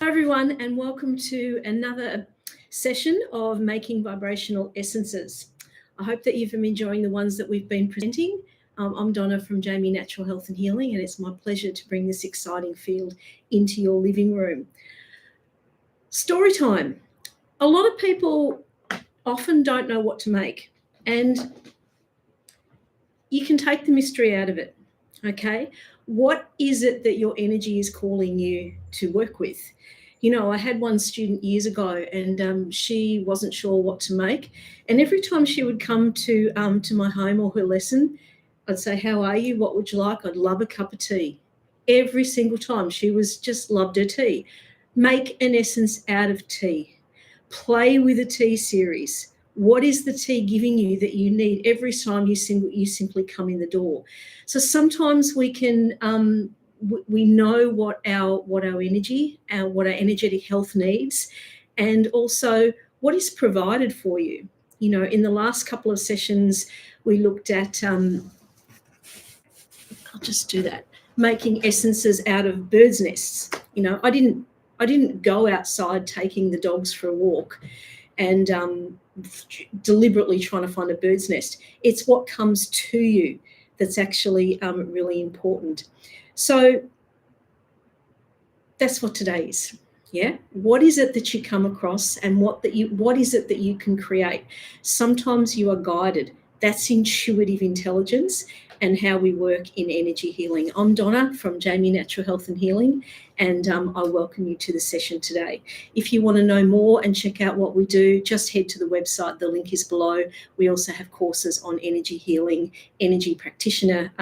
everyone, and welcome to another session of Making Vibrational Essences. I hope that you've been enjoying the ones that we've been presenting. I'm Donna from Jamie Natural Health and Healing, and it's my pleasure to bring this exciting field into your living room. Story time. A lot of people often don't know what to make, and you can take the mystery out of it, okay? What is it that your energy is calling you to work with? You know, I had one student years ago, and she wasn't sure what to make. And every time she would come to my home or her lesson, I'd say, "How are you? What would you like?" "I'd love a cup of tea." Every single time. She was just loved her tea. Make an essence out of tea. Play with a tea series. What is the tea giving you that you need every time you simply come in the door? So sometimes we can we know what our energetic health needs, and also what is provided for you. You know, in the last couple of sessions, we looked at I'll just do that, making essences out of birds' nests. You know, I didn't go outside taking the dogs for a walk and deliberately trying to find a bird's nest. It's what comes to you that's actually really important. So that's what today is. Yeah. What is it that you come across, and what is it that you can create? Sometimes you are guided. That's intuitive intelligence and how we work in energy healing. I'm Donna from Jamie Natural Health and Healing, and I welcome you to the session today. If you want to know more and check out what we do, just head to the website. The link is below. We also have courses on energy healing, energy practitioner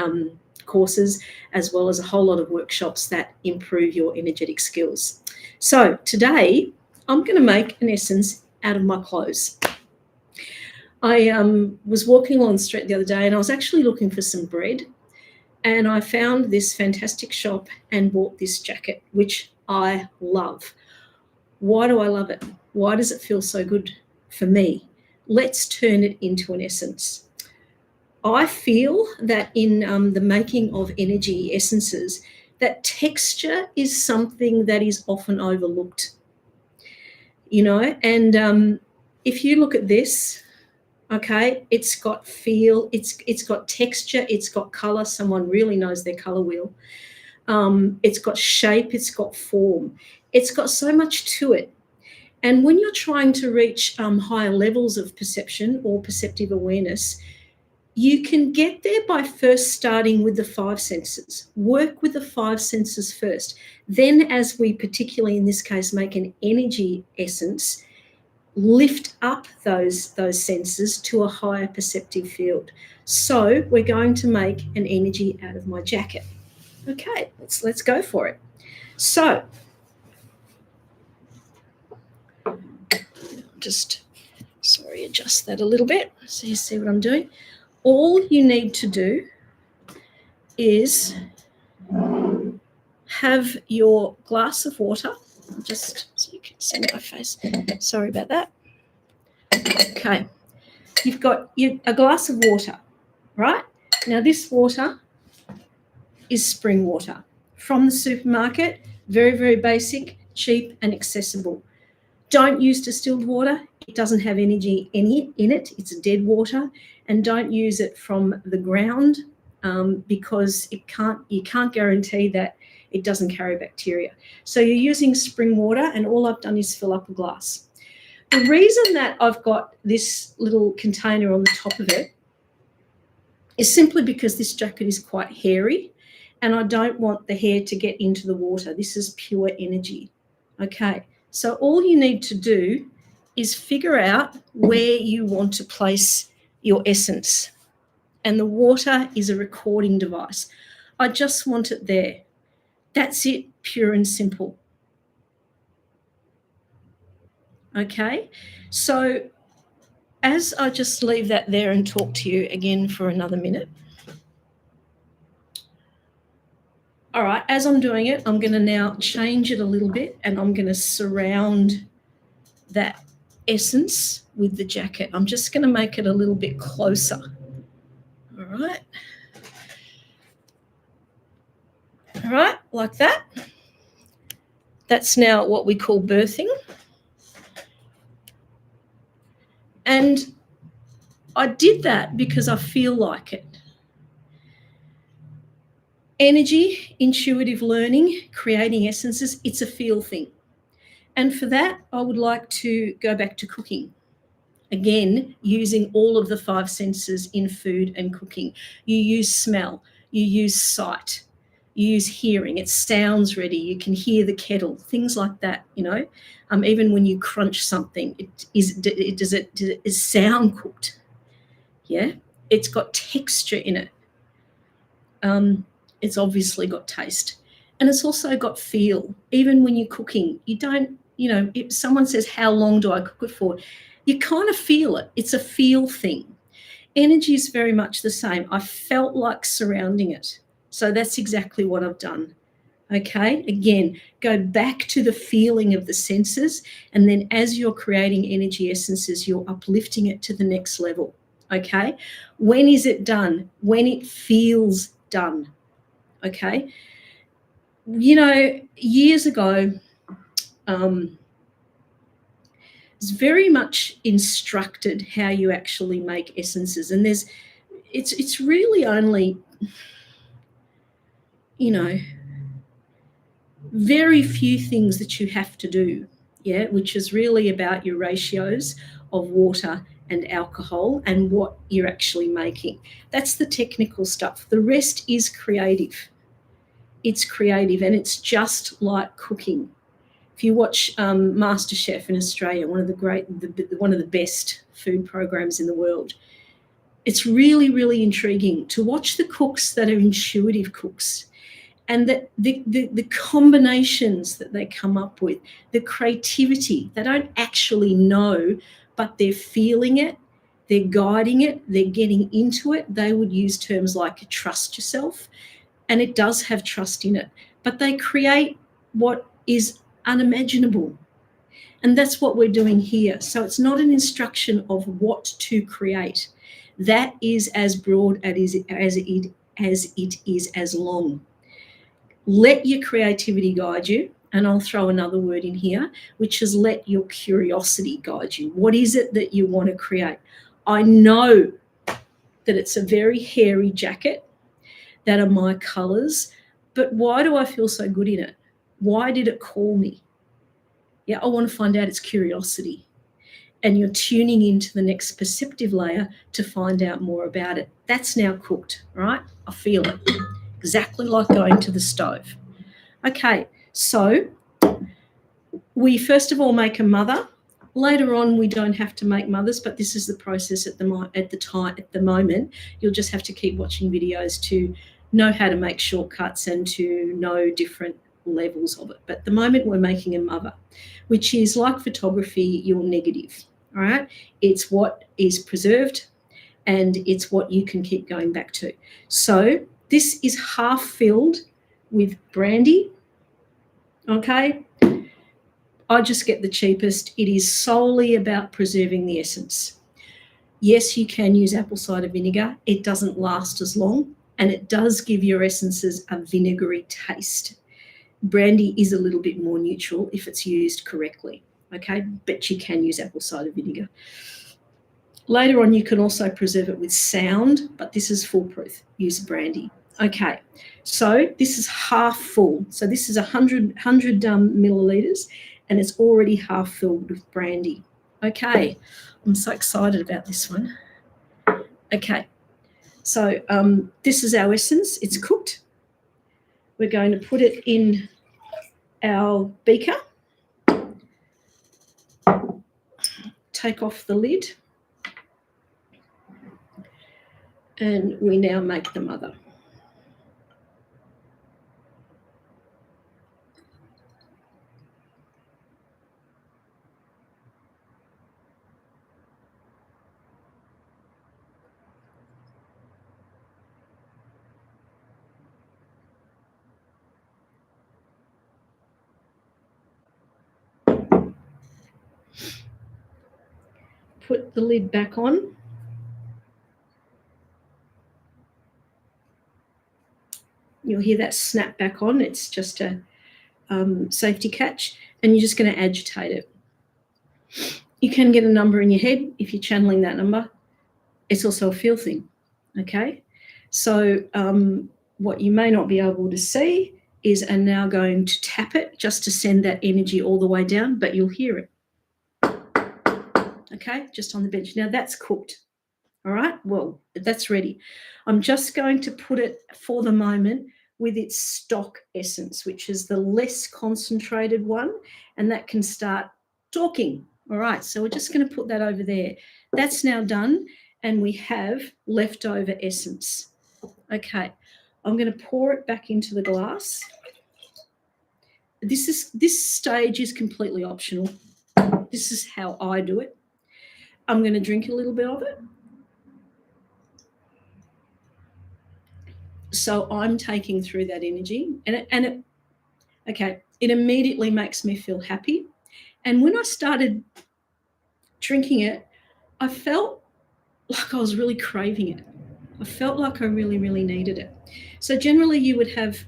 courses, as well as a whole lot of workshops that improve your energetic skills. So today, I'm going to make an essence out of my clothes. I was walking along the street the other day, and I was actually looking for some bread, and I found this fantastic shop and bought this jacket, which I love. Why do I love it? Why does it feel so good for me? Let's turn it into an essence. I feel that in the making of energy essences, that texture is something that is often overlooked. You know, and if you look at this, okay, it's got feel, it's got texture, it's got color. Someone really knows their color wheel. It's got shape, it's got form. It's got so much to it. And when you're trying to reach higher levels of perception or perceptive awareness, you can get there by first starting with the five senses. Work with the five senses first. Then, as we particularly in this case make an energy essence, lift up those senses to a higher perceptive field. So we're going to make an energy out of my jacket. Okay, let's go for it. So just adjust that a little bit so you see what I'm doing. All you need to do is have your glass of water, just so you can see my face. Sorry about that. Okay, you've got a glass of water, right? Now this water is spring water from the supermarket, very, very basic, cheap and accessible. Don't use distilled water. It doesn't have energy in it. It's dead water. And don't use it from the ground because you can't guarantee that it doesn't carry bacteria. So you're using spring water, and all I've done is fill up a glass. The reason that I've got this little container on the top of it is simply because this jacket is quite hairy, and I don't want the hair to get into the water. This is pure energy. Okay, so all you need to do is figure out where you want to place your essence. And the water is a recording device. I just want it there. That's it, pure and simple. Okay, so as I just leave that there and talk to you again for another minute. All right, as I'm doing it, I'm going to now change it a little bit, and I'm going to surround that essence with the jacket. I'm just going to make it a little bit closer. All right. All right, like that. That's now what we call birthing. And I did that because I feel like it. Energy, intuitive learning, creating essences, it's a feel thing. And for that, I would like to go back to cooking. Again, using all of the 5 senses in food and cooking. You use smell, you use sight, you use hearing. It sounds ready. You can hear the kettle, things like that, you know. Even when you crunch something, does it sound cooked? Yeah, it's got texture in it. It's obviously got taste, and it's also got feel. Even when you're cooking, you don't, you know, if someone says, how long do I cook it for? You kind of feel it. It's a feel thing. Energy is very much the same. I felt like surrounding it. So that's exactly what I've done. Okay, again, go back to the feeling of the senses, and then as you're creating energy essences, you're uplifting it to the next level. Okay, when is it done? When it feels done. Okay, you know, years ago, it's very much instructed how you actually make essences, and it's really only, you know, very few things that you have to do, yeah, which is really about your ratios of water and alcohol and what you're actually making. That's the technical stuff. The rest is creative. It's creative, and it's just like cooking. If you watch MasterChef in Australia, one of the best food programs in the world, it's really, really intriguing to watch the cooks that are intuitive cooks, and the combinations that they come up with, the creativity. They don't actually know, but they're feeling it, they're guiding it, they're getting into it. They would use terms like trust yourself, and it does have trust in it, but they create what is unimaginable. And that's what we're doing here. So it's not an instruction of what to create. That is as broad as it is as long. Let your creativity guide you. And I'll throw another word in here, which is let your curiosity guide you. What is it that you want to create? I know that it's a very hairy jacket. That are my colors. But why do I feel so good in it? Why did it call me? Yeah, I want to find out. It's curiosity. And you're tuning into the next perceptive layer to find out more about it. That's now cooked, right? I feel it. Exactly like going to the stove. Okay, so we first of all make a mother. Later on, we don't have to make mothers, but this is the process at the moment. You'll just have to keep watching videos to know how to make shortcuts and to know different levels of it. But at the moment, we're making a mother, which is like photography, you're negative, all right? It's what is preserved, and it's what you can keep going back to. So this is half filled with brandy, okay? I just get the cheapest. It is solely about preserving the essence. Yes, you can use apple cider vinegar. It doesn't last as long, and it does give your essences a vinegary taste. Brandy is a little bit more neutral if it's used correctly, okay? But you can use apple cider vinegar. Later on, you can also preserve it with sound, but this is foolproof. Use brandy. Okay, so this is half full. So this is 100 milliliters, and it's already half filled with brandy. Okay, I'm so excited about this one. Okay, so this is our essence. It's cooked. We're going to put it in our beaker. Take off the lid. And we now make the mother. Put the lid back on. You'll hear that snap back on. It's just a safety catch, and you're just going to agitate it. You can get a number in your head if you're channeling that number. It's also a feel thing, okay? So what you may not be able to see is I'm now going to tap it just to send that energy all the way down, but you'll hear it, okay, just on the bench. Now that's cooked, all right? Well, that's ready. I'm just going to put it for the moment with its stock essence, which is the less concentrated one, and that can start talking. All right, so we're just going to put that over there. That's now done, and we have leftover essence. Okay, I'm going to pour it back into the glass. This stage is completely optional. This is how I do it. I'm going to drink a little bit of it. So I'm taking through that energy, and it immediately makes me feel happy. And when I started drinking it, I felt like I was really craving it. I felt like I really, really needed it. So generally you would have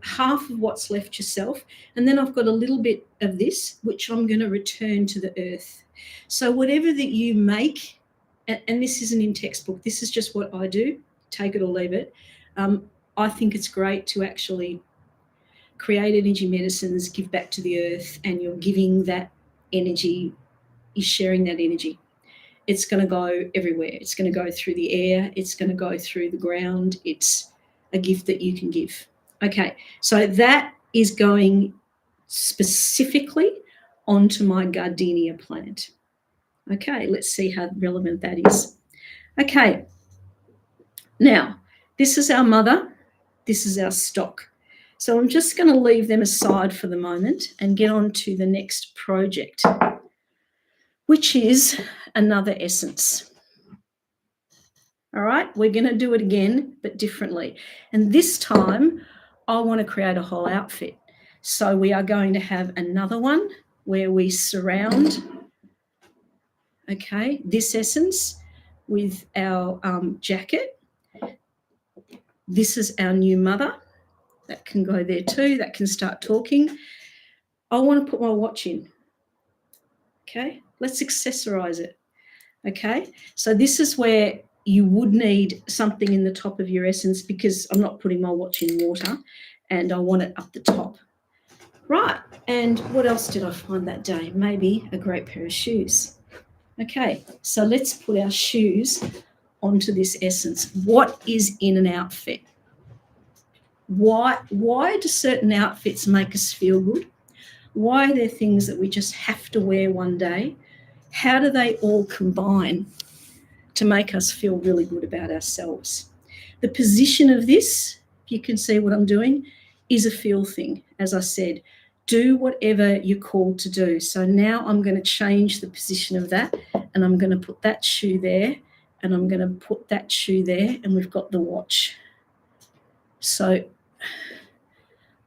half of what's left yourself, and then I've got a little bit of this, which I'm going to return to the earth. So whatever that you make, and this isn't in textbook, this is just what I do, take it or leave it. I think it's great to actually create energy medicines, give back to the earth, and you're giving that energy, you're sharing that energy. It's going to go everywhere. It's going to go through the air. It's going to go through the ground. It's a gift that you can give. Okay, so that is going specifically onto my gardenia plant. Okay, let's see how relevant that is. Okay, now this is our mother. This is our stock. So I'm just going to leave them aside for the moment and get on to the next project, which is another essence. All right, we're going to do it again, but differently. And this time, I want to create a whole outfit. So we are going to have another one where we surround, okay, this essence with our jacket. This is our new mother. That can go there too. That can start talking. I want to put my watch in. Okay, let's accessorize it. Okay, so this is where you would need something in the top of your essence, because I'm not putting my watch in water and I want it up the top. Right, and what else did I find that day? Maybe a great pair of shoes. Okay, so let's put our shoes onto this essence. What is in an outfit? Why do certain outfits make us feel good? Why are there things that we just have to wear one day? How do they all combine to make us feel really good about ourselves? The position of this, if you can see what I'm doing, is a feel thing. As I said, do whatever you're called to do. So now I'm going to change the position of that, and I'm going to put that shoe there, and I'm going to put that shoe there, and we've got the watch. So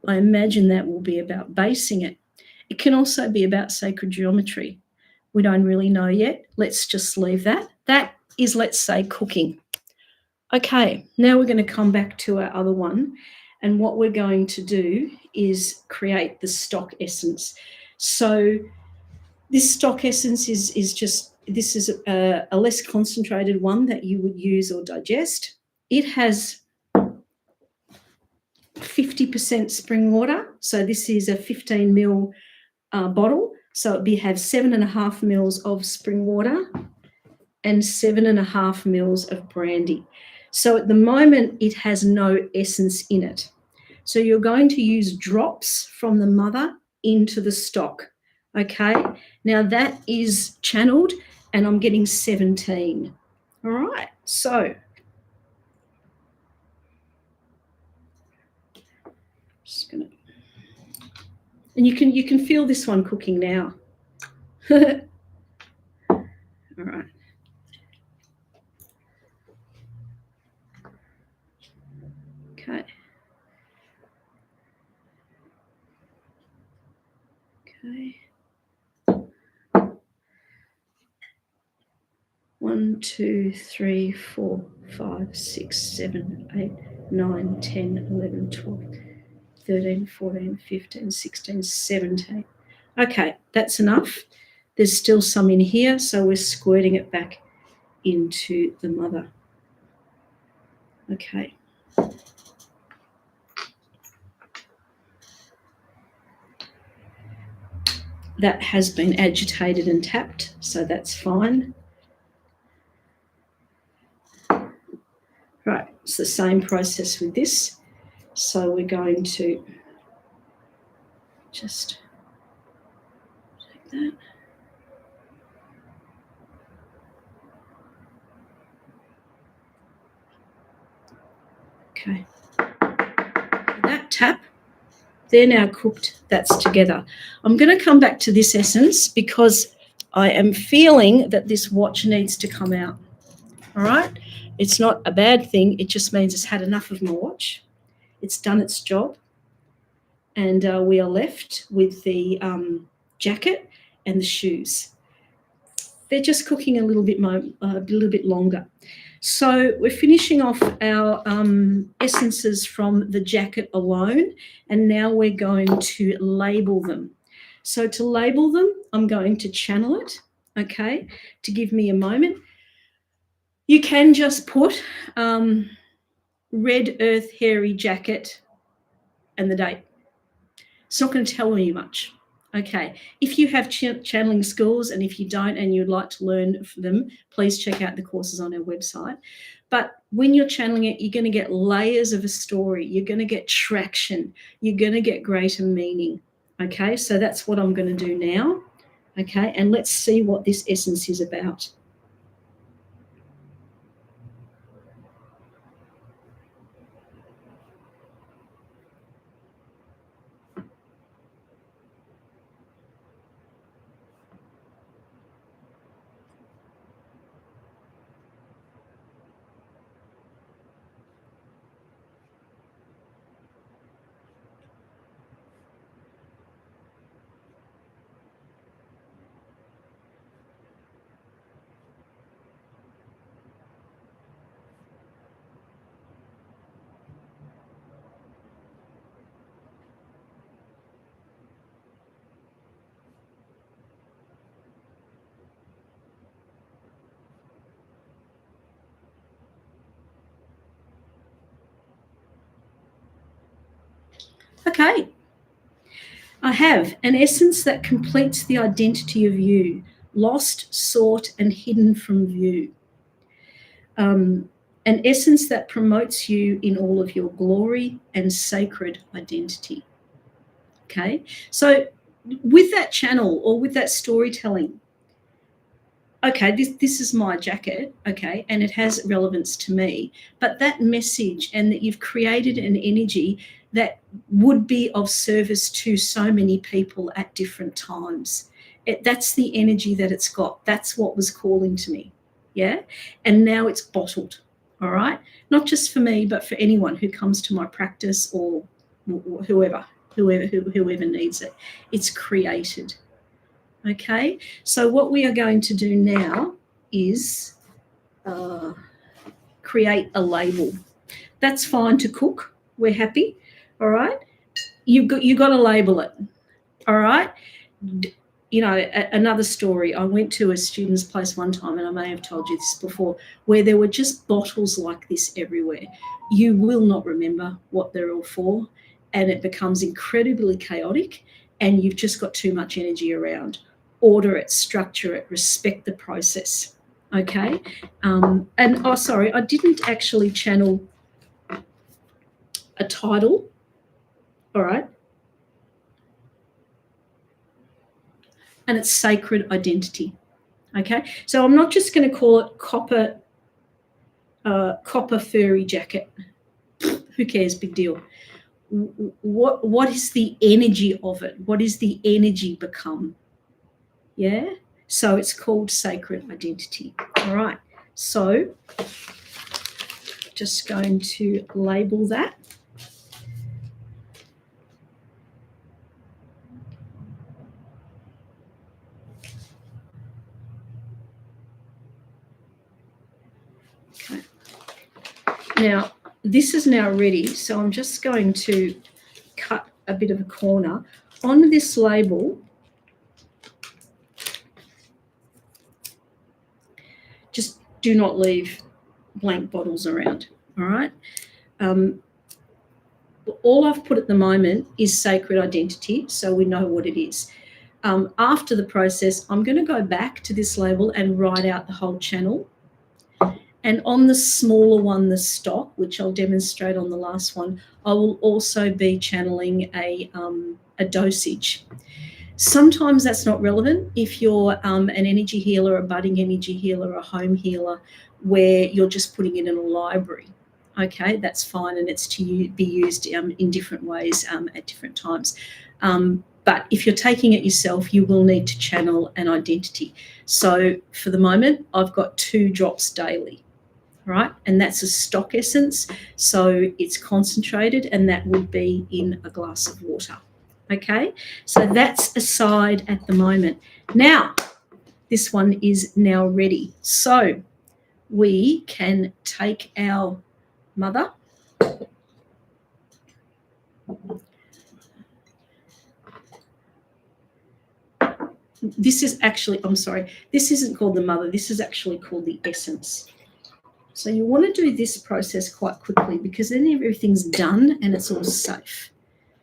I imagine that will be about basing it. It can also be about sacred geometry. We don't really know yet. Let's just leave that. That is, let's say, cooking. Okay, now we're going to come back to our other one. And what we're going to do is create the stock essence. So this stock essence is just, this is a less concentrated one that you would use or digest. It has 50% spring water. So this is a 15 ml bottle. So it have 7.5 mils of spring water and 7.5 mils of brandy. So at the moment, it has no essence in it. So you're going to use drops from the mother into the stock. Okay, now that is channeled, and I'm getting 17. All right, so just gonna, and you can feel this one cooking now. All right. Okay. Okay. 1, 2, 3, 4, 5, 6, 7, 8, 9, 10, 11, 12, 13, 14, 15, 16, 17. Okay, that's enough. There's still some in here, so we're squirting it back into the mother. Okay. That has been agitated and tapped, so that's fine. Right, it's the same process with this. So we're going to just take that. Okay. That tap, they're now cooked. That's together. I'm going to come back to this essence because I am feeling that this watch needs to come out. All right? It's not a bad thing. It just means it's had enough of my watch. It's done its job. And we are left with the jacket and the shoes. They're just cooking a little bit longer. So we're finishing off our essences from the jacket alone, and now we're going to label them. So to label them, I'm going to channel it, okay, to give me a moment. You can just put red earth hairy jacket and the date. It's not going to tell you much. Okay, if you have channeling skills, and if you don't and you'd like to learn them, please check out the courses on our website. But when you're channeling it, you're going to get layers of a story. You're going to get traction. You're going to get greater meaning. Okay, so that's what I'm going to do now. Okay, and let's see what this essence is about. Okay, I have an essence that completes the identity of you, lost, sought, and hidden from view. An essence that promotes you in all of your glory and sacred identity. Okay, so with that channel or with that storytelling, okay, this is my jacket, okay, and it has relevance to me, but that message and that you've created an energy that would be of service to so many people at different times. That's the energy that it's got. That's what was calling to me, yeah? And now it's bottled, all right? Not just for me, but for anyone who comes to my practice or whoever needs it. It's created. Okay, so what we are going to do now is create a label. That's fine to cook. We're happy. All right, you got to label it. All right. You know, another story. I went to a student's place one time, and I may have told you this before, where there were just bottles like this everywhere. You will not remember what they're all for, and it becomes incredibly chaotic, and you've just got too much energy around. Order it, structure it, respect the process. Okay. And oh, sorry, I didn't actually channel a title. All right. And it's sacred identity. Okay. So I'm not just going to call it copper furry jacket. Who cares? Big deal. What is the energy of it? What is the energy become? Yeah. So it's called sacred identity. All right. So just going to label that. Okay. Now, this is now ready. So I'm just going to cut a bit of a corner. On this label, just do not leave blank bottles around, all right? All I've put at the moment is sacred identity, so we know what it is. After the process, I'm going to go back to this label and write out the whole channel. And on the smaller one, the stock, which I'll demonstrate on the last one, I will also be channeling a dosage. Sometimes that's not relevant if you're an energy healer, a budding energy healer, a home healer, where you're just putting it in a library. Okay, that's fine, and it's to be used in different ways at different times. But if you're taking it yourself, you will need to channel an identity. So for the moment, I've got 2 drops daily, right? And that's a stock essence, so it's concentrated, and that would be in a glass of water. Okay, so that's aside at the moment. Now, this one is now ready. So we can take our mother. This is actually, I'm sorry, this isn't called the mother. This is actually called the essence. So you want to do this process quite quickly because then everything's done and it's all safe.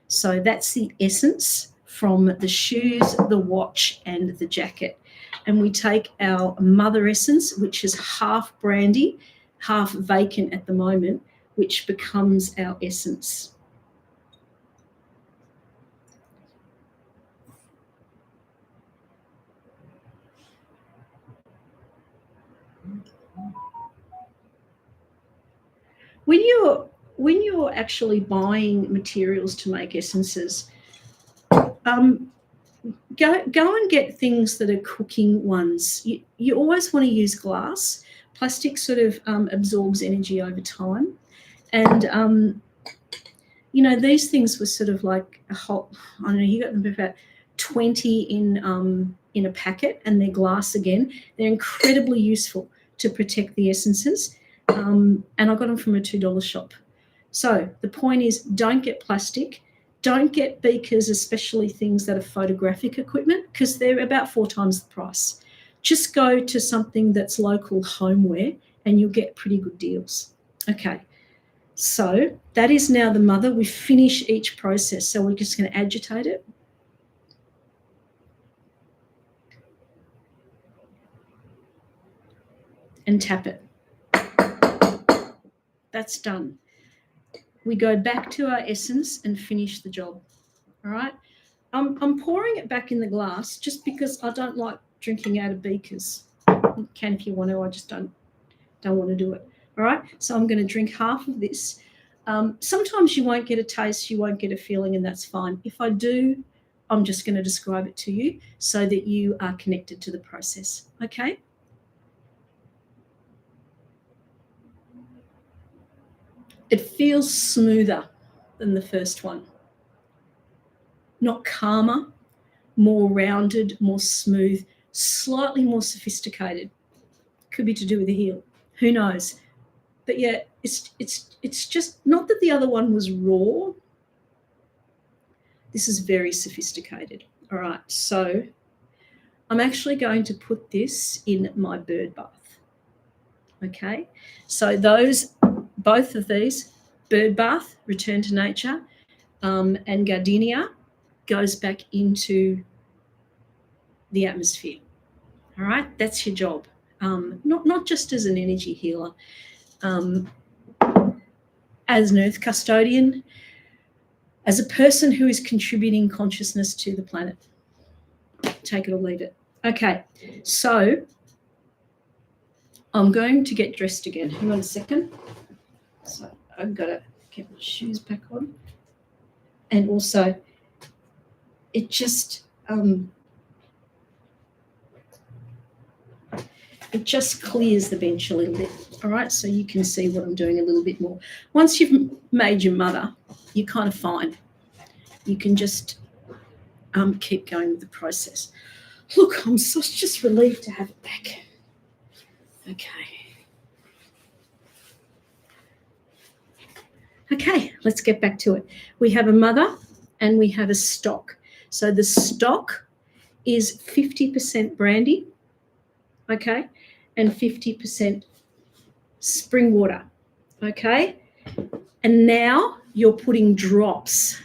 So that's the essence from the shoes, the watch, and the jacket. And we take our mother essence, which is half brandy, half vacant at the moment, which becomes our essence. When you're actually buying materials to make essences, go and get things that are cooking ones. You always want to use glass. Plastic sort of absorbs energy over time, and these things were sort of like a whole. I don't know. You got them about 20 in a packet, and they're glass again. They're incredibly useful to protect the essences. And I got them from a $2 shop. So the point is, don't get plastic. Don't get beakers, especially things that are photographic equipment, because they're about 4 times the price. Just go to something that's local homeware and you'll get pretty good deals. Okay, so that is now the mother. We finish each process. So we're just going to agitate it. And tap it. That's done. We go back to our essence and finish the job. All right. I'm pouring it back in the glass just because I don't like drinking out of beakers. You can if you want to. I just don't want to do it. All right. So I'm going to drink half of this. Sometimes you won't get a taste, you won't get a feeling, and that's fine. If I do, I'm just going to describe it to you so that you are connected to the process. Okay. It feels smoother than the first one. Not calmer, more rounded, more smooth, slightly more sophisticated. Could be to do with the heel. Who knows? But yeah, it's just not that the other one was raw. This is very sophisticated. All right, so I'm actually going to put this in my bird bath. Okay, so both of these, bird bath, return to nature, and gardenia goes back into the atmosphere. All right, that's your job. Not just as an energy healer, as an earth custodian, as a person who is contributing consciousness to the planet. Take it or leave it. Okay, so I'm going to get dressed again. Hang on a second. So I've got to get my shoes back on. And also, it just clears the bench a little bit. All right, so you can see what I'm doing a little bit more. Once you've made your mother, you're kind of fine. You can just keep going with the process. Look, I'm just relieved to have it back. Okay, let's get back to it. We have a mother, and we have a stock. So the stock is 50% brandy, okay, and 50% spring water, okay? And now you're putting drops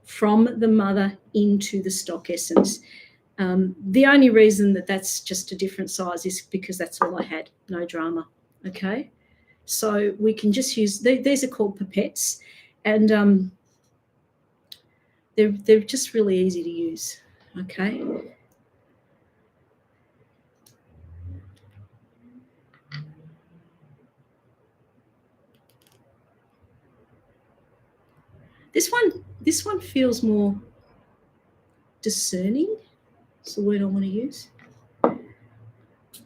from the mother into the stock essence. The only reason that that's just a different size is because that's all I had, no drama, okay? So we can just use, these are called pipettes, and they're just really easy to use, okay? This one feels more discerning. That's the word I want to use.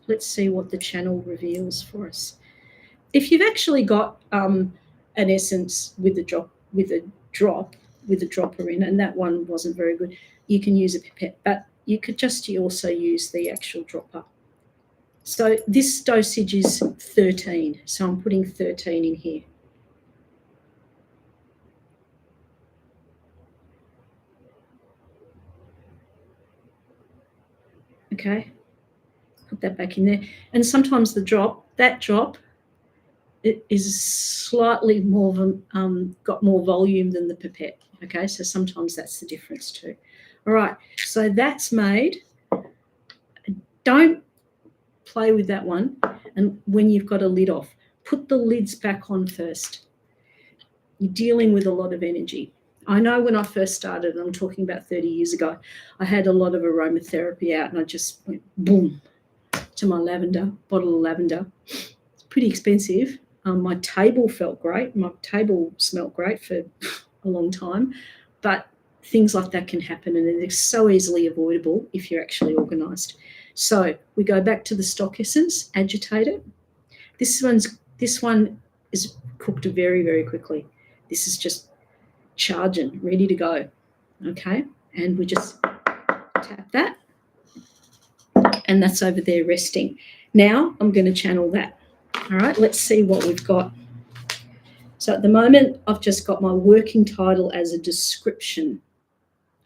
Let's see what the channel reveals for us. If you've actually got an essence with a dropper in, and that one wasn't very good, you can use a pipette, but you could just also use the actual dropper. So this dosage is 13, so I'm putting 13 in here. Okay, put that back in there. And sometimes that drop, it is slightly more got more volume than the pipette. Okay, so sometimes that's the difference too. All right, so that's made. Don't play with that one, and when you've got a lid off, put the lids back on first. You're dealing with a lot of energy. I know when I first started, I'm talking about 30 years ago, I had a lot of aromatherapy out, and I just went boom to my bottle of lavender. It's pretty expensive. My table felt great. My table smelled great for a long time, but things like that can happen, and they're so easily avoidable if you're actually organised. So we go back to the stock essence, agitate it. This one is cooked very, very quickly. This is just charging, ready to go. Okay, and we just tap that, and that's over there resting. Now I'm going to channel that. All right, let's see what we've got. So at the moment, I've just got my working title as a description,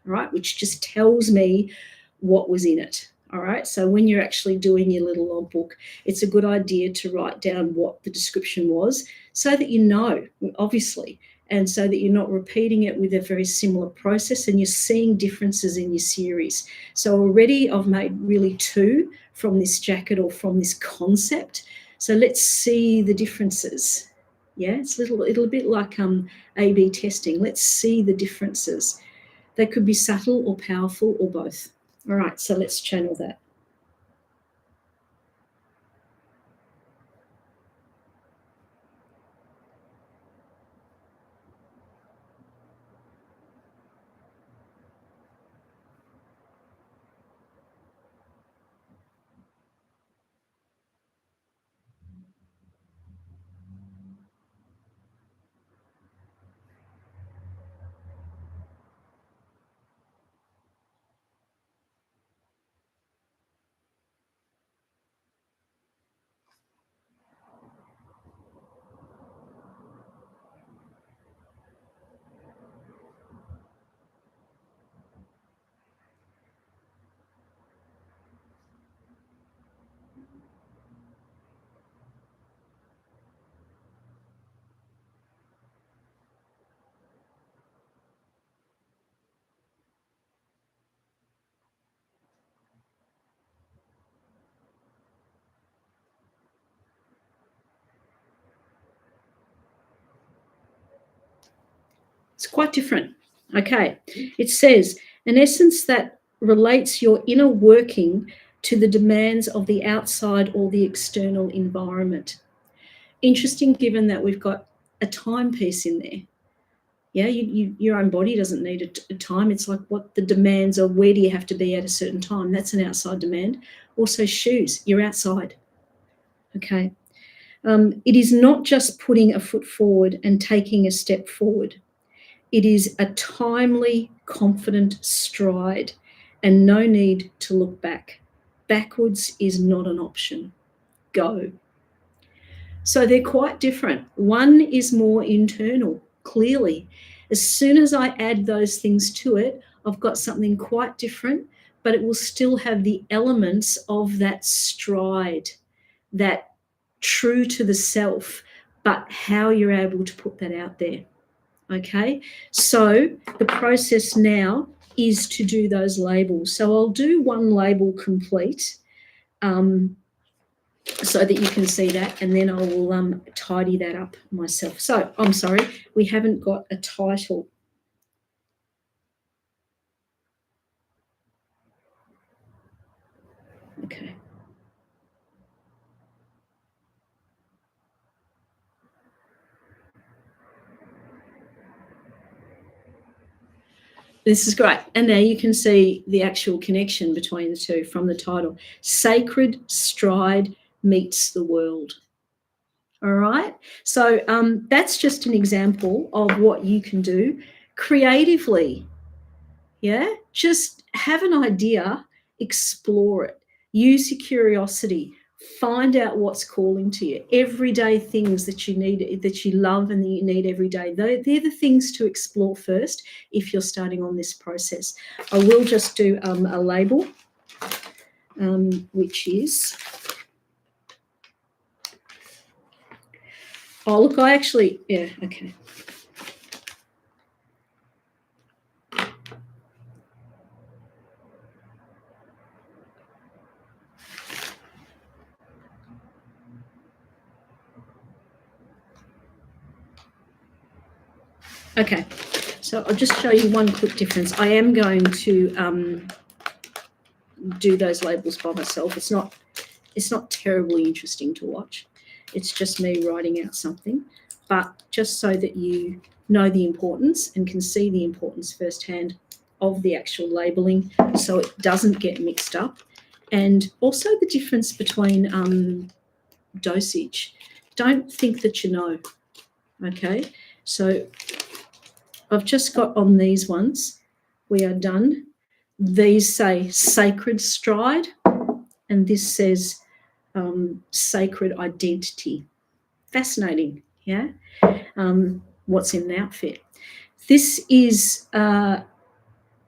all right, which just tells me what was in it. All right, so when you're actually doing your little logbook, it's a good idea to write down what the description was so that you know, obviously, and so that you're not repeating it with a very similar process and you're seeing differences in your series. So already I've made really 2 from this jacket or from this concept. So let's see the differences. Yeah, it's a little bit like A/B testing. Let's see the differences. They could be subtle or powerful or both. All right, so let's channel that. It's quite different. Okay, it says an essence that relates your inner working to the demands of the outside or the external environment. Interesting, given that we've got a timepiece in there. Yeah, your own body doesn't need a time. It's like what the demands are. Where do you have to be at a certain time? That's an outside demand. Also, shoes. You're outside. Okay. It is not just putting a foot forward and taking a step forward. It is a timely, confident stride and no need to look back. Backwards is not an option. Go. So they're quite different. One is more internal, clearly. As soon as I add those things to it, I've got something quite different, but it will still have the elements of that stride, that true to the self, but how you're able to put that out there. Okay, so the process now is to do those labels. So I'll do one label complete so that you can see that, and then I will tidy that up myself. So I'm sorry, we haven't got a title. Okay. This is great. And now you can see the actual connection between the two from the title. Sacred Stride Meets the World. All right. So that's just an example of what you can do creatively. Yeah. Just have an idea, explore it, use your curiosity, find out what's calling to you. Everyday things that you need, that you love and that you need every day. They're the things to explore first if you're starting on this process. I will just do a label, which is, oh, look, I actually, yeah, okay. Okay, so I'll just show you one quick difference. I am going to do those labels by myself. It's not terribly interesting to watch. It's just me writing out something, but just so that you know the importance and can see the importance firsthand of the actual labeling so it doesn't get mixed up. And also the difference between dosage. Don't think that you know, okay? So I've just got on these ones, we are done. These say Sacred Stride, and this says Sacred Identity. Fascinating, yeah? What's in the outfit. This is,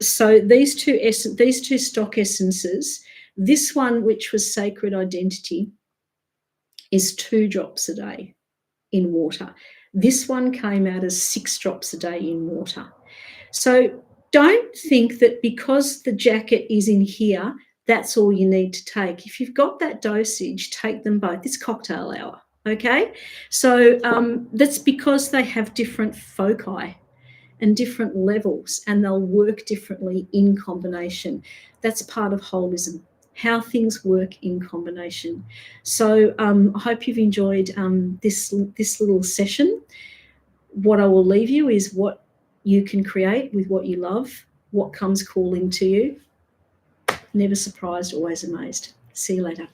so these two stock essences, this one, which was Sacred Identity, is 2 drops a day in water. This one came out as 6 drops a day in water. So don't think that because the jacket is in here, that's all you need to take. If you've got that dosage, take them both. It's cocktail hour, okay? So that's because they have different foci and different levels, and they'll work differently in combination. That's part of holism, how things work in combination. So I hope you've enjoyed this little session. What I will leave you is what you can create with what you love, what comes calling to you. Never surprised, always amazed. See you later.